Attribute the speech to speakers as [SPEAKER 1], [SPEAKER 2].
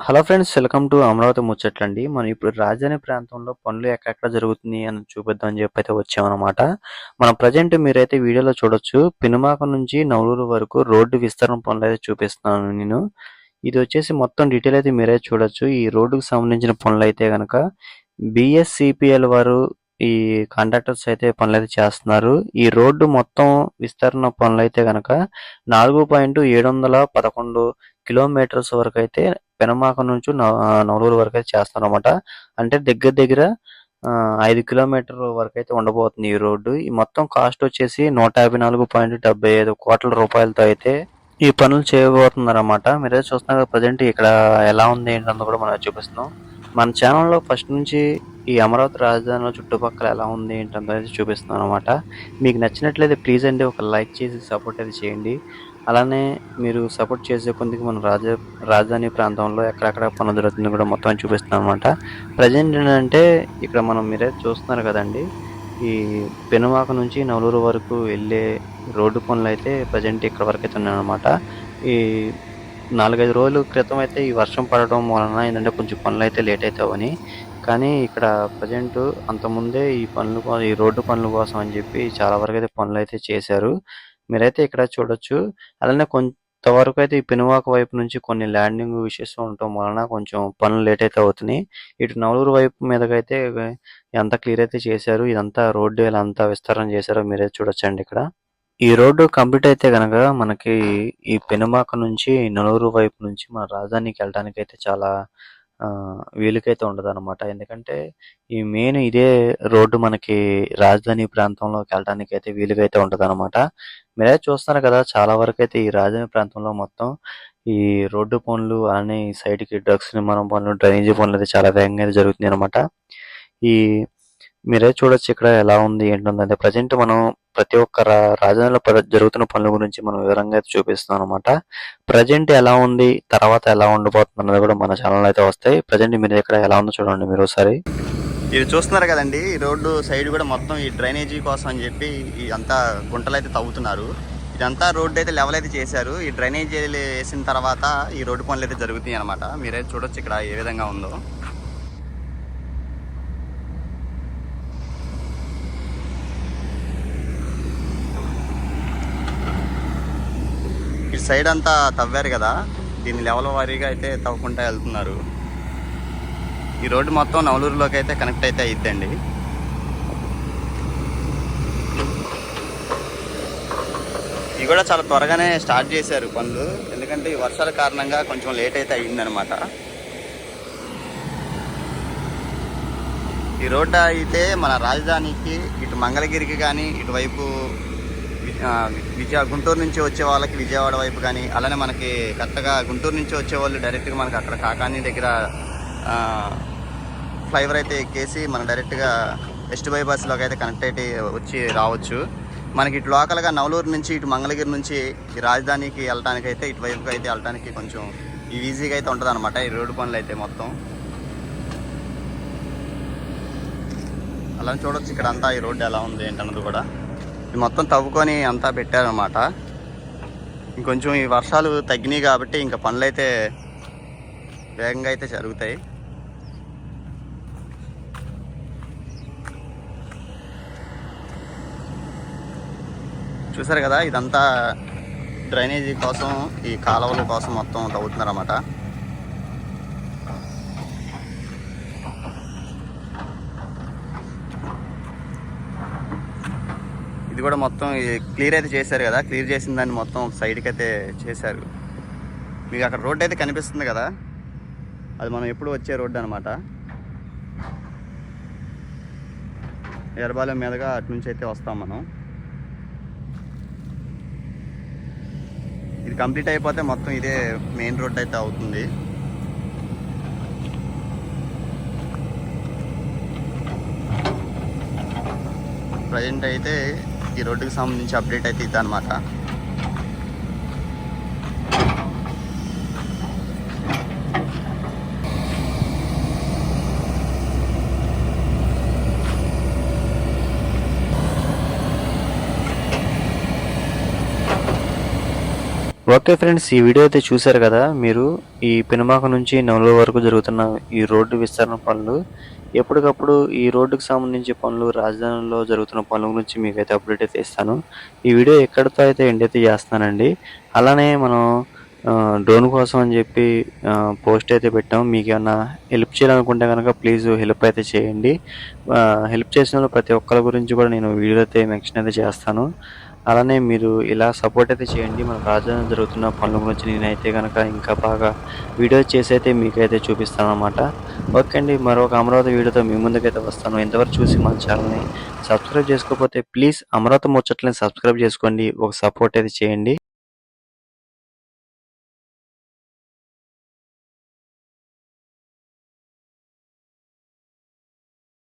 [SPEAKER 1] Hello friends, welcome to Amaravati ముచ్చట్లండి. మనం ఇప్పుడు రాజధాని ప్రాంతంలో పనులు ఎక్కడెక్కడ జరుగుతున్నాయి అని చూపిద్దాం అని చెప్పి అయితే వచ్చామన్నమాట. మనం ప్రజెంట్ మీరైతే వీడియోలో చూడొచ్చు, పినుమాక నుంచి నవలూరు వరకు రోడ్డు విస్తరణ పనులు అయితే చూపిస్తున్నాను నేను. ఇది వచ్చేసి మొత్తం డీటెయిల్ అయితే మీరైతే చూడొచ్చు. ఈ రోడ్డుకు సంబంధించిన పనులు అయితే కనుక బిఎస్సిపిఎల్ వారు ఈ కాంట్రాక్టర్స్ అయితే పనులు అయితే చేస్తున్నారు. ఈ రోడ్డు మొత్తం విస్తరణ పనులు అయితే కనుక 4.711 కిలోమీటర్స్ వరకు అయితే పెనమాక నుంచి నవలూరు వరకు అయితే చేస్తారన్నమాట. అంటే దగ్గర దగ్గర 5 కిలోమీటర్ వరకు అయితే ఉండబోతుంది ఈ రోడ్డు. ఈ మొత్తం కాస్ట్ వచ్చేసి 154.75 కోట్ల రూపాయలతో అయితే ఈ పనులు చేయబోతున్నారన్నమాట. మీరైతే చూస్తున్నారు కదా, ప్రజెంట్ ఇక్కడ ఎలా ఉంది ఏంటంటే కూడా మనం చూపిస్తున్నాం. మన ఛానల్లో ఫస్ట్ నుంచి ఈ అమరావతి రాజధానిలో చుట్టుపక్కల ఎలా ఉంది ఏంటంటే చూపిస్తున్నాను అనమాట. మీకు నచ్చినట్లయితే ప్లీజ్ అండి ఒక లైక్ చేసి సపోర్ట్ అయితే చేయండి. అలానే మీరు సపోర్ట్ చేసే కొందికి మన రాజధాని ప్రాంతంలో ఎక్కడెక్కడ పనులు జరుగుతుంది కూడా మొత్తం చూపిస్తున్నాం అనమాట. ప్రజెంట్ ఏంటంటే ఇక్కడ మీరే చూస్తున్నారు కదండి, ఈ పెనుమాక నుంచి నవలూరు వరకు వెళ్ళే రోడ్డు పనులు అయితే ప్రజెంట్ ఇక్కడ వరకు అయితే ఉన్నాయన్నమాట. ఈ 4-5 రోజుల క్రితం అయితే ఈ వర్షం పడడం వలన ఏంటంటే కొంచెం పనులు అయితే లేట్ అవుతావని, కానీ ఇక్కడ ప్రజెంట్ అంతకుముందే ఈ రోడ్డు పనుల కోసం అని చెప్పి చాలా వరకు అయితే పనులు అయితే చేశారు. మీరైతే ఇక్కడ చూడొచ్చు. అలానే కొంతవరకు అయితే ఈ పెనువాక వైపు నుంచి కొన్ని ల్యాండింగ్ ఇష్యూస్ ఉండటం వలన కొంచెం పనులు లేట్ అయితే అవుతున్నాయి. ఇటు నవలూరు వైపు మీదకైతే ఎంత క్లియర్ అయితే చేశారు. ఇదంతా రోడ్డు ఎలా అంతా విస్తరణ చేశారో మీరైతే చూడొచ్చండి ఇక్కడ. ఈ రోడ్డు కంప్లీట్ అయితే కనుక మనకి ఈ పెనుమాక నుంచి నవలూరు వైపు నుంచి మన రాజధానికి వెళ్ళడానికి అయితే చాలా వీలుకైతే ఉండదు అనమాట. ఎందుకంటే ఈ మెయిన్ ఇదే రోడ్డు మనకి రాజధాని ప్రాంతంలోకి వెళ్ళడానికి అయితే వీలుకైతే ఉంటది అనమాట. మీరైతే చూస్తున్నారు కదా, చాలా వరకు అయితే ఈ రాజధాని ప్రాంతంలో మొత్తం ఈ రోడ్డు పనులు అలానే ఈ సైడ్కి డ్రగ్స్ నిర్మాణం పనులు, డ్రైనేజీ పనులు అయితే చాలా వేగంగా అయితే జరుగుతుంది అనమాట. ఈ మీరే చూడొచ్చు ఇక్కడ ఎలా ఉంది ఏంటంటే ప్రజెంట్ మనం ప్రతి ఒక్క రాజధానిలో జరుగుతున్న పనుల గురించి మనం వివరంగా అయితే చూపిస్తున్నాం అనమాట. ప్రజెంట్ ఎలా ఉంది, తర్వాత ఎలా ఉండబోతుంది అన్నది కూడా మన ఛానల్ అయితే వస్తాయి. ప్రజెంట్ మీరు ఇక్కడ ఎలా ఉందో చూడండి మీరు ఒకసారి. ఇది చూస్తున్నారు కదండి, ఈ రోడ్డు సైడ్ కూడా మొత్తం ఈ డ్రైనేజీ కోసం అని చెప్పి అంతా గుంటలు అయితే తవ్వుతున్నారు. ఇదంతా రోడ్డు అయితే లెవెల్ అయితే చేశారు. ఈ డ్రైనేజీ వేసిన తర్వాత ఈ రోడ్డు పనులు అయితే జరుగుతాయి అనమాట. మీరైతే చూడొచ్చు ఇక్కడ ఏ విధంగా ఉందో. ఈ సైడ్ అంతా తవ్వారు కదా, దీన్ని లెవెల్ వారీగా అయితే తవ్వుకుంటూ వెళ్తున్నారు. ఈ రోడ్డు మొత్తం నవలూరులోకి అయితే కనెక్ట్ అయితే అయిద్దండి. ఇవి కూడా చాలా త్వరగానే స్టార్ట్ చేశారు పనులు, ఎందుకంటే ఈ వర్షాల కారణంగా కొంచెం లేట్ అయితే అయ్యిందనమాట. ఈ రోడ్డు అయితే మన రాజధానికి ఇటు మంగళగిరికి కానీ, ఇటువైపు గుంటూరు నుంచి వచ్చే వాళ్ళకి విజయవాడ వైపు కానీ, అలానే మనకి కరెక్ట్గా గుంటూరు నుంచి వచ్చే వాళ్ళు డైరెక్ట్గా మనకి అక్కడ కాకాని దగ్గర ఫ్లైఓవర్ అయితే ఎక్కేసి మనం డైరెక్ట్గా వెస్ట్ బైపాస్లోకి అయితే కనెక్ట్ అయితే వచ్చి రావచ్చు. మనకి ఇటు లోకల్గా నవలూరు నుంచి ఇటు మంగళగిరి నుంచి ఈ రాజధానికి వెళ్ళడానికి అయితే ఇటువైపుకి అయితే వెళ్ళడానికి కొంచెం ఈజీగా అయితే ఉంటుంది అనమాట ఈ రోడ్డు పనులు అయితే మొత్తం. అలా చూడొచ్చు ఇక్కడ అంతా ఈ రోడ్డు ఎలా ఉంది ఏంటన్నది కూడా. ఇది మొత్తం తవ్వుకొని అంతా పెట్టారనమాట. ఇంకొంచెం ఈ వర్షాలు తగ్గినాయి కాబట్టి ఇంకా పనులు అయితే వేగంగా అయితే జరుగుతాయి. చూసారు కదా, ఇదంతా డ్రైనేజీ కోసం, ఈ కాలువల కోసం మొత్తం తవ్వుతున్నారన్నమాట. ఇది కూడా మొత్తం క్లియర్ అయితే చేశారు కదా, క్లియర్ చేసిన దాన్ని మొత్తం సైడ్కి అయితే చేశారు. మీకు అక్కడ రోడ్డు అయితే కనిపిస్తుంది కదా, అది మనం ఎప్పుడు వచ్చే రోడ్డు అనమాట. ఎర్రబాలెం మీదుగా అటు నుంచి అయితే వస్తాం మనం. ఇది కంప్లీట్ అయిపోతే మొత్తం ఇదే మెయిన్ రోడ్ అయితే అవుతుంది. ప్రజెంట్ అయితే ఈ రోడ్డుకి సంబంధించి అప్డేట్ అయితే ఇదన్నమాట. ఓకే ఫ్రెండ్స్, ఈ వీడియో అయితే చూశారు కదా మీరు. ఈ పెనుమాక నుంచి నవలూరు వరకు జరుగుతున్న ఈ రోడ్డు విస్తరణ పనులు, ఎప్పటికప్పుడు ఈ రోడ్డుకు సంబంధించి పనులు, రాజధానిలో జరుగుతున్న పనుల గురించి మీకైతే అప్డేట్ అయితే ఇస్తాను. ఈ వీడియో ఎక్కడితో అయితే ఎండ్ అయితే చేస్తానండి. అలానే మనం డ్రోన్ కోసం అని చెప్పి పోస్ట్ అయితే పెట్టాం. మీకు ఏమన్నా హెల్ప్ చేయాలనుకుంటే కనుక ప్లీజ్ హెల్ప్ అయితే చేయండి. హెల్ప్ చేసిన ప్రతి ఒక్కరి గురించి కూడా నేను వీడియో అయితే మెన్షన్ అయితే చేస్తాను. అలానే మీరు ఇలా సపోర్ట్ అయితే చేయండి. మన రాజధానిలో జరుగుతున్న పనుల గురించి నేనైతే కనుక ఇంకా బాగా వీడియో చేసి అయితే మీకైతే చూపిస్తాను అనమాట. ఓకే అండి, మరొక అమరావతి వీడియోతో మీ ముందుకైతే వస్తాను. ఇంతవరకు చూసి మన ఛానల్ని సబ్స్క్రైబ్ చేసుకోకపోతే ప్లీజ్ అమరావతి ముచ్చట్లని సబ్స్క్రైబ్ చేసుకోండి. ఒక సపోర్ట్ అయితే చేయండి.